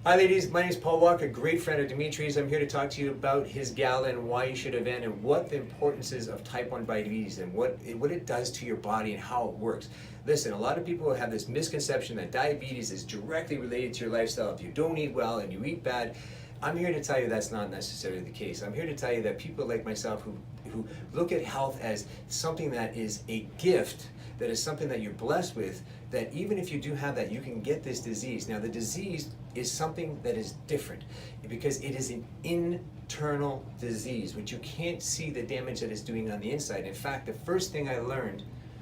Hi ladies, my name is Paul Walker, great friend of Dimitri's. I'm here to talk to you about his gala and why you should event and what the importance is of type 1 diabetes and what it does to your body and how it works. Listen, a lot of people have this misconception that diabetes is directly related to your lifestyle. If you don't eat well and you eat bad, I'm here to tell you that's not necessarily the case. I'm here to tell you that people like myself who look at health as something that is a gift, that is something that you're blessed with, that even if you do have that, you can get this disease. Now the disease is something that is different because it is an internal disease, which you can't see the damage that it's doing on the inside. In fact, the first thing I learned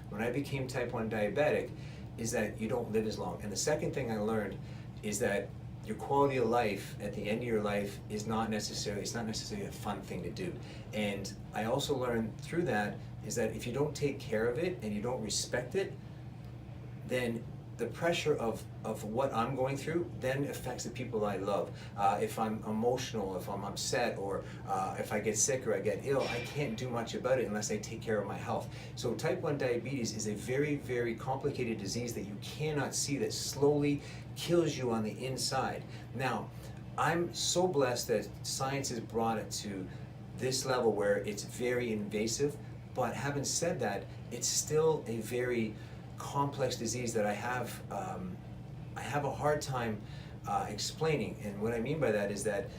when I became type 1 diabetic is that you don't live as long. And the second thing I learned is that your quality of life at the end of your life is not necessarily a fun thing to do. And I also learned through that is that if you don't take care of it and you don't respect it, then the pressure of what I'm going through then affects the people I love. If I'm emotional, if I'm upset, or if I get sick or I get ill, I can't do much about it unless I take care of my health. So type 1 diabetes is a very, very complicated disease that you cannot see, that slowly kills you on the inside. Now, I'm so blessed that science has brought it to this level where it's very invasive, but having said that, it's still a very complex disease that I have a hard time explaining. And what I mean by that is that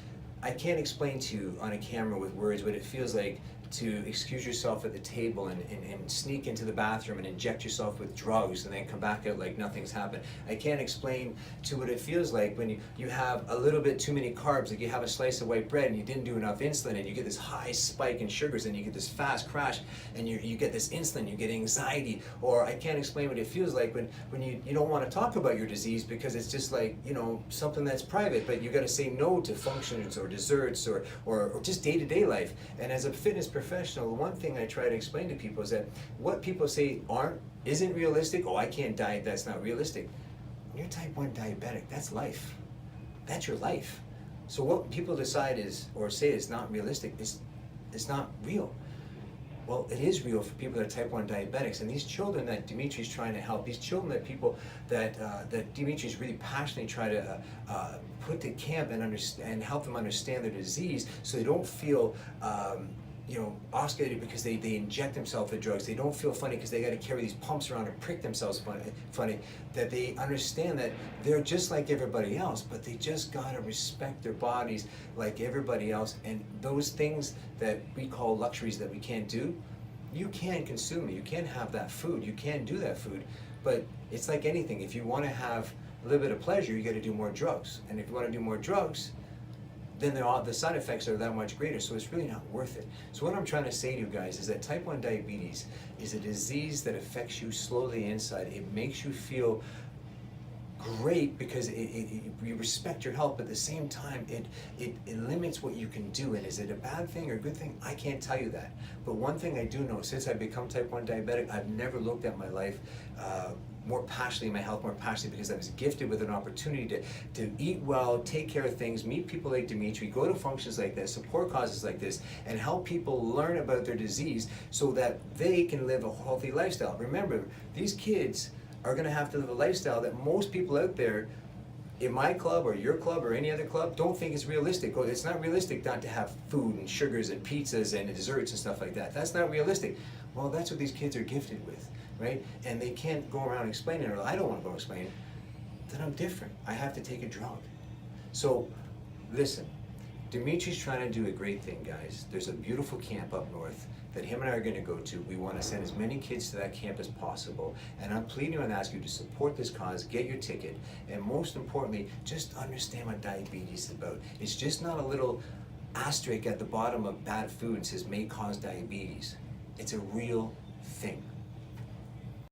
I can't explain to you on a camera with words what it feels like to excuse yourself at the table and sneak into the bathroom and inject yourself with drugs and then come back out like nothing's happened. I can't explain to what it feels like when you have a little bit too many carbs, like you have a slice of white bread and you didn't do enough insulin and you get this high spike in sugars and you get this fast crash and you get this insulin, you get anxiety. Or I can't explain what it feels like when you don't want to talk about your disease because it's just like, you know, something that's private, but you got to say no to functions or desserts or just day-to-day life. And as a fitness professional, the one thing I try to explain to people is that what people say isn't realistic. Oh, I can't diet, that's not realistic. When you're type 1 diabetic, that's life. That's your life. So what people decide is, or say is not realistic, is not real. Well, it is real for people that are type 1 diabetics, and these children that Dimitri's trying to help, these children that people that Dimitri's really passionately try to put to camp and help them understand their disease, so they don't feel oscillated because they inject themselves with drugs. They don't feel funny because they got to carry these pumps around and prick themselves funny. That they understand that they're just like everybody else, but they just got to respect their bodies like everybody else. And those things that we call luxuries that we can't do, you can consume it. You can have that food. You can do that food. But it's like anything. If you want to have a little bit of pleasure, you got to do more drugs. And if you want to do more drugs, then the side effects are that much greater, so it's really not worth it. So what I'm trying to say to you guys is that type 1 diabetes is a disease that affects you slowly inside. It makes you feel great because you respect your health, but at the same time it limits what you can do. And is it a bad thing or a good thing? I can't tell you that. But one thing I do know, since I've become type 1 diabetic, I've never looked at my life more passionately, my health more passionately, because I was gifted with an opportunity to eat well, take care of things, meet people like Dimitri, go to functions like this, support causes like this, and help people learn about their disease so that they can live a healthy lifestyle. Remember, these kids are going to have to live a lifestyle that most people out there in my club or your club or any other club don't think it's realistic. It's not realistic not to have food and sugars and pizzas and desserts and stuff like that. That's not realistic. Well, that's what these kids are gifted with, right? And they can't go around explaining it, or I don't want to go explain it. Then I'm different. I have to take a drug. So listen, Dimitri's trying to do a great thing, guys. There's a beautiful camp up north that him and I are going to go to. We want to send as many kids to that camp as possible. And I'm pleading and asking you to support this cause, get your ticket, and most importantly, just understand what diabetes is about. It's just not a little asterisk at the bottom of bad food and says may cause diabetes. It's a real thing.